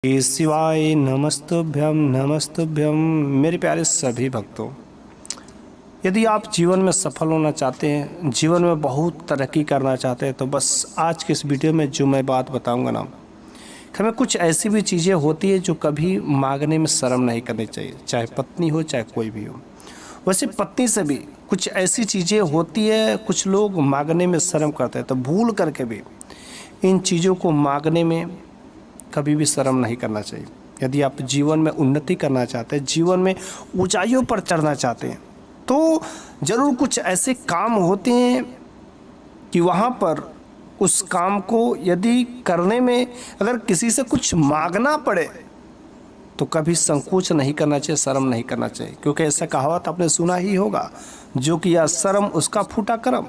श्री शिवाय नमस्तुभ्यम नमस्तुभ्यम। मेरे प्यारे सभी भक्तों, यदि आप जीवन में सफल होना चाहते हैं, जीवन में बहुत तरक्की करना चाहते हैं, तो बस आज के इस वीडियो में जो मैं बात बताऊंगा ना, हमें कुछ ऐसी भी चीज़ें होती है जो कभी मांगने में शर्म नहीं करनी चाहिए, चाहे पत्नी हो चाहे कोई भी हो। वैसे पत्नी से भी कुछ ऐसी चीज़ें होती है, कुछ लोग मांगने में शर्म करते हैं, तो भूल करके भी इन चीज़ों को मांगने में कभी भी शर्म नहीं करना चाहिए। यदि आप जीवन में उन्नति करना चाहते हैं, जीवन में ऊंचाइयों पर चढ़ना चाहते हैं, तो ज़रूर कुछ ऐसे काम होते हैं कि वहाँ पर उस काम को यदि करने में अगर किसी से कुछ मांगना पड़े तो कभी संकोच नहीं करना चाहिए, शर्म नहीं करना चाहिए। क्योंकि ऐसा कहावत आपने सुना ही होगा, जो किया शर्म उसका फूटा करम।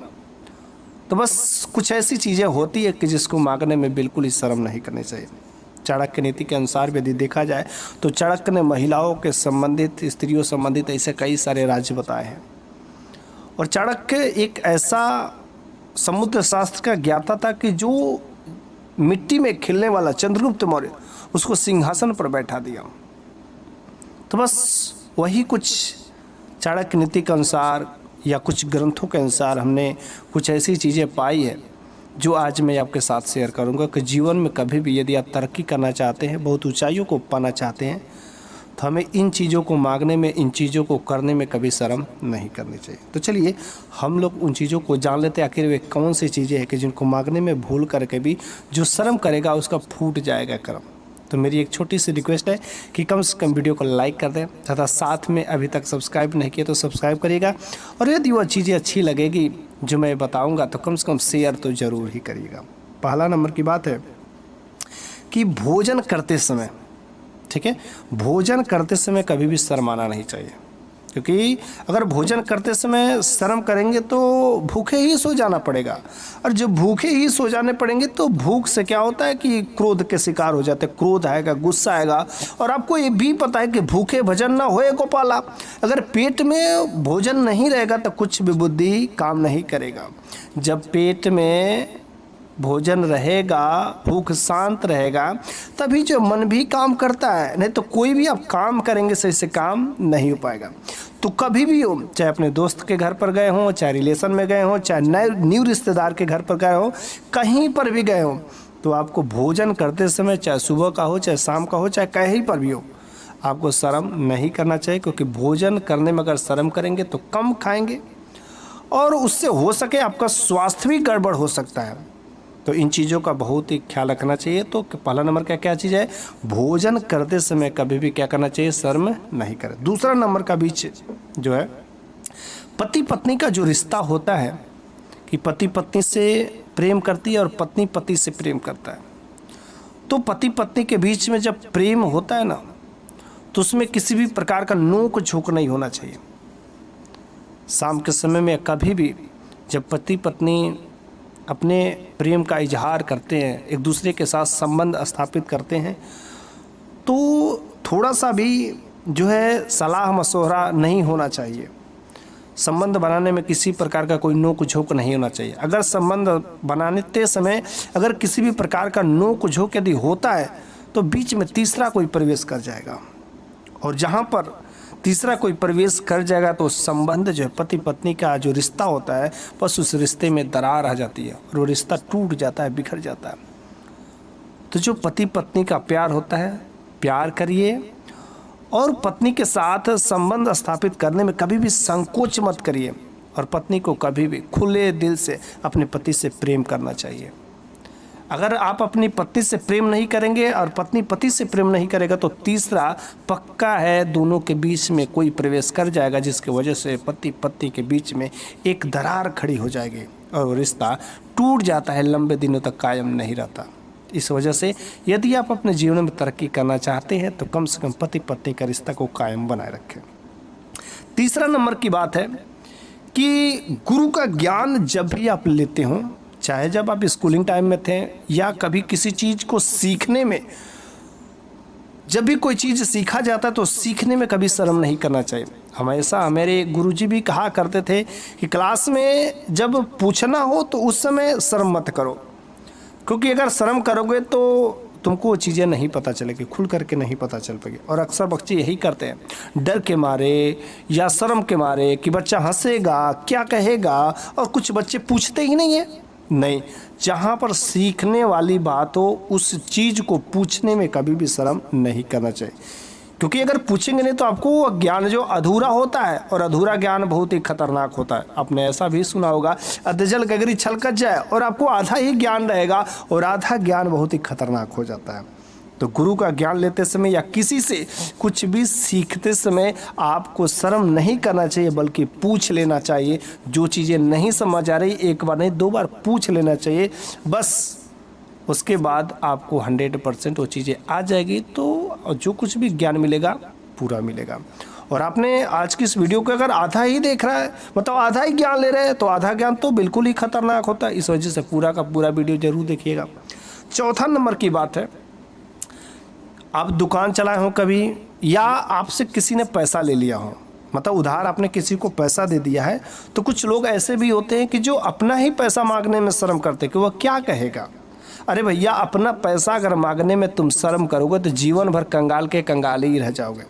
तो बस कुछ ऐसी चीज़ें होती है कि जिसको मांगने में बिल्कुल ही शर्म नहीं करनी चाहिए। चाणक्य नीति के अनुसार यदि देखा जाए तो चाणक्य ने महिलाओं के संबंधित, स्त्रियों संबंधित ऐसे कई सारे राज्य बताए हैं। और चाणक्य एक ऐसा समुद्र शास्त्र का ज्ञाता था कि जो मिट्टी में खिलने वाला चंद्रगुप्त मौर्य, उसको सिंहासन पर बैठा दिया। तो बस वही कुछ चाणक्य नीति के अनुसार या कुछ ग्रंथों के अनुसार हमने कुछ ऐसी चीज़ें पाई है जो आज मैं आपके साथ शेयर करूंगा कि जीवन में कभी भी यदि आप तरक्की करना चाहते हैं, बहुत ऊंचाइयों को पाना चाहते हैं, तो हमें इन चीज़ों को मांगने में, इन चीज़ों को करने में कभी शर्म नहीं करनी चाहिए। तो चलिए हम लोग उन चीज़ों को जान लेते हैं, आखिर वे कौन सी चीज़ें हैं कि जिनको मांगने में भूल करके भी जो शर्म करेगा उसका फूट जाएगा कर्म। तो मेरी एक छोटी सी रिक्वेस्ट है कि कम से कम वीडियो को लाइक कर दें तथा साथ में अभी तक सब्सक्राइब नहीं किया तो सब्सक्राइब करिएगा। और यदि वह चीज़ें अच्छी लगेगी जो मैं बताऊंगा तो कम से कम शेयर तो ज़रूर ही करिएगा। पहला नंबर की बात है कि भोजन करते समय, ठीक है, भोजन करते समय कभी भी शर्माना नहीं चाहिए। क्योंकि अगर भोजन करते समय शर्म करेंगे तो भूखे ही सो जाना पड़ेगा, और जब भूखे ही सो जाने पड़ेंगे तो भूख से क्या होता है कि क्रोध के शिकार हो जाते हैं। क्रोध आएगा, गुस्सा आएगा। और आपको ये भी पता है कि भूखे भजन ना होए गोपाला, अगर पेट में भोजन नहीं रहेगा तो कुछ भी बुद्धि काम नहीं करेगा। जब पेट में भोजन रहेगा, भूख शांत रहेगा, तभी जो मन भी काम करता है, नहीं तो कोई भी आप काम करेंगे सही से काम नहीं हो पाएगा। तो कभी भी हो, चाहे अपने दोस्त के घर पर गए हों, चाहे रिलेशन में गए हों, चाहे नए न्यू रिश्तेदार के घर पर गए हों, कहीं पर भी गए हों, तो आपको भोजन करते समय, चाहे सुबह का हो, चाहे शाम का हो, चाहे कहीं पर भी हो, आपको शर्म नहीं करना चाहिए। क्योंकि भोजन करने में अगर शर्म करेंगे तो कम खाएंगे और उससे हो सके आपका स्वास्थ्य भी गड़बड़ हो सकता है। तो इन चीज़ों का बहुत ही ख्याल रखना चाहिए। तो पहला नंबर क्या चीज़ है, भोजन करते समय कभी भी क्या करना चाहिए, शर्म नहीं करें। दूसरा नंबर का बीच जो है, पति पत्नी का जो रिश्ता होता है कि पति पत्नी से प्रेम करती है और पत्नी पति से प्रेम करता है, तो पति पत्नी के बीच में जब प्रेम होता है ना, तो उसमें किसी भी प्रकार का नोक झोंक नहीं होना चाहिए। शाम के समय में कभी भी जब पति पत्नी अपने प्रेम का इजहार करते हैं, एक दूसरे के साथ संबंध स्थापित करते हैं, तो थोड़ा सा भी जो है सलाह मशवरा नहीं होना चाहिए। संबंध बनाने में किसी प्रकार का कोई नोक झोंक नहीं होना चाहिए। अगर संबंध बनाते समय अगर किसी भी प्रकार का नोक झोंक यदि होता है तो बीच में तीसरा कोई प्रवेश कर जाएगा, और जहाँ पर तीसरा कोई प्रवेश कर जाएगा तो संबंध जो है, पति पत्नी का जो रिश्ता होता है, बस उस रिश्ते में दरार आ जाती है और वो रिश्ता टूट जाता है, बिखर जाता है। तो जो पति पत्नी का प्यार होता है, प्यार करिए और पत्नी के साथ संबंध स्थापित करने में कभी भी संकोच मत करिए, और पत्नी को कभी भी खुले दिल से अपने पति से प्रेम करना चाहिए। अगर आप अपनी पत्नी से प्रेम नहीं करेंगे और पत्नी पति से प्रेम नहीं करेगा तो तीसरा पक्का है, दोनों के बीच में कोई प्रवेश कर जाएगा, जिसकी वजह से पति पत्नी के बीच में एक दरार खड़ी हो जाएगी और वो रिश्ता टूट जाता है, लंबे दिनों तक कायम नहीं रहता। इस वजह से यदि आप अपने जीवन में तरक्की करना चाहते हैं तो कम से कम पति पत्नी का रिश्ता को कायम बनाए रखें। तीसरा नंबर की बात है कि गुरु का ज्ञान जब भी आप लेते हों, चाहे जब आप स्कूलिंग टाइम में थे या कभी किसी चीज़ को सीखने में, जब भी कोई चीज़ सीखा जाता है तो सीखने में कभी शर्म नहीं करना चाहिए। हमेशा मेरे गुरुजी भी कहा करते थे कि क्लास में जब पूछना हो तो उस समय शर्म मत करो, क्योंकि अगर शर्म करोगे तो तुमको वो चीज़ें नहीं पता चलेगी, खुल करके नहीं पता चल पाएगी। और अक्सर बच्चे यही करते हैं, डर के मारे या शर्म के मारे कि बच्चा हंसेगा, क्या कहेगा, और कुछ बच्चे पूछते ही नहीं है। नहीं, जहाँ पर सीखने वाली बात हो उस चीज़ को पूछने में कभी भी शर्म नहीं करना चाहिए, क्योंकि अगर पूछेंगे नहीं तो आपको वो ज्ञान जो अधूरा होता है, और अधूरा ज्ञान बहुत ही खतरनाक होता है। आपने ऐसा भी सुना होगा, अधजल गगरी छलकत जाए, और आपको आधा ही ज्ञान रहेगा और आधा ज्ञान बहुत ही खतरनाक हो जाता है। तो गुरु का ज्ञान लेते समय या किसी से कुछ भी सीखते समय आपको शर्म नहीं करना चाहिए, बल्कि पूछ लेना चाहिए। जो चीज़ें नहीं समझ आ रही, एक बार नहीं 2 बार पूछ लेना चाहिए, बस उसके बाद आपको 100% वो चीज़ें आ जाएगी। तो जो कुछ भी ज्ञान मिलेगा पूरा मिलेगा। और आपने आज की इस वीडियो को अगर आधा ही देख रहा है, मतलब आधा ही ज्ञान ले रहे हैं, तो आधा ज्ञान तो बिल्कुल ही खतरनाक होता है। इस वजह से पूरा का पूरा वीडियो जरूर देखिएगा। चौथा नंबर की बात है, आप दुकान चलाए हो कभी, या आपसे किसी ने पैसा ले लिया हो, मतलब उधार आपने किसी को पैसा दे दिया है। तो कुछ लोग ऐसे भी होते हैं कि जो अपना ही पैसा मांगने में शर्म करते कि वह क्या कहेगा। अरे भैया, अपना पैसा अगर मांगने में तुम शर्म करोगे तो जीवन भर कंगाल के कंगाल ही रह जाओगे।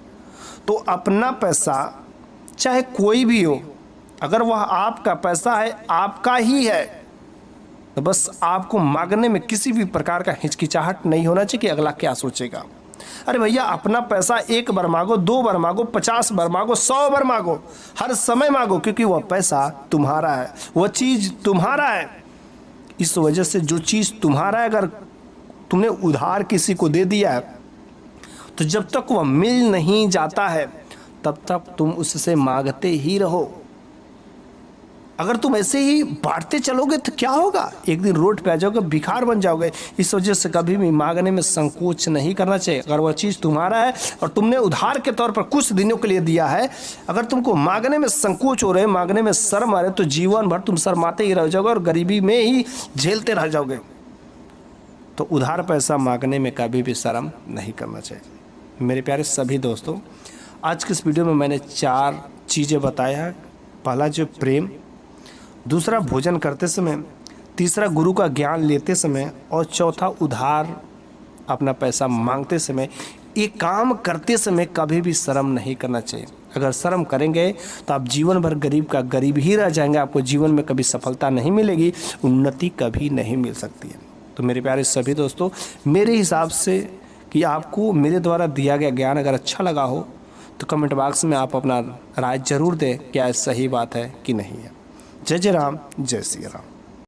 तो अपना पैसा चाहे कोई भी हो, अगर वह आपका पैसा है, आपका ही है, तो बस आपको मांगने में किसी भी प्रकार का हिचकिचाहट नहीं होना चाहिए कि अगला क्या सोचेगा। अरे भैया, अपना पैसा 1 बार मांगो, 2 बार मांगो, 50 बार मांगो, 100 बार मांगो, हर समय मांगो, क्योंकि वह पैसा तुम्हारा है, वह चीज़ तुम्हारा है। इस वजह से जो चीज़ तुम्हारा है, अगर तुमने उधार किसी को दे दिया है, तो जब तक वह मिल नहीं जाता है तब तक तुम उससे मांगते ही रहो। अगर तुम ऐसे ही बांटते चलोगे तो क्या होगा, एक दिन रोड पे आ जाओगे, भिखार बन जाओगे। इस वजह से कभी भी मांगने में संकोच नहीं करना चाहिए। अगर वह चीज़ तुम्हारा है और तुमने उधार के तौर पर कुछ दिनों के लिए दिया है, अगर तुमको मांगने में संकोच हो रहे, मांगने में शर्म आ रहे, तो जीवन भर तुम शर्माते ही रह जाओगे और गरीबी में ही झेलते रह जाओगे। तो उधार पैसा मांगने में कभी भी शर्म नहीं करना चाहिए। मेरे प्यारे सभी दोस्तों, आज के इस वीडियो में मैंने 4 चीज़ें बताया है। पहला जो प्रेम, दूसरा भोजन करते समय, तीसरा गुरु का ज्ञान लेते समय, और चौथा उधार अपना पैसा मांगते समय। ये काम करते समय कभी भी शर्म नहीं करना चाहिए। अगर शर्म करेंगे तो आप जीवन भर गरीब का गरीब ही रह जाएंगे। आपको जीवन में कभी सफलता नहीं मिलेगी, उन्नति कभी नहीं मिल सकती है। तो मेरे प्यारे सभी दोस्तों, मेरे हिसाब से कि आपको मेरे द्वारा दिया गया ज्ञान अगर अच्छा लगा हो तो कमेंट बॉक्स में आप अपना राय जरूर दें, क्या सही बात है कि नहीं है। जय जय राम, जय श्री राम।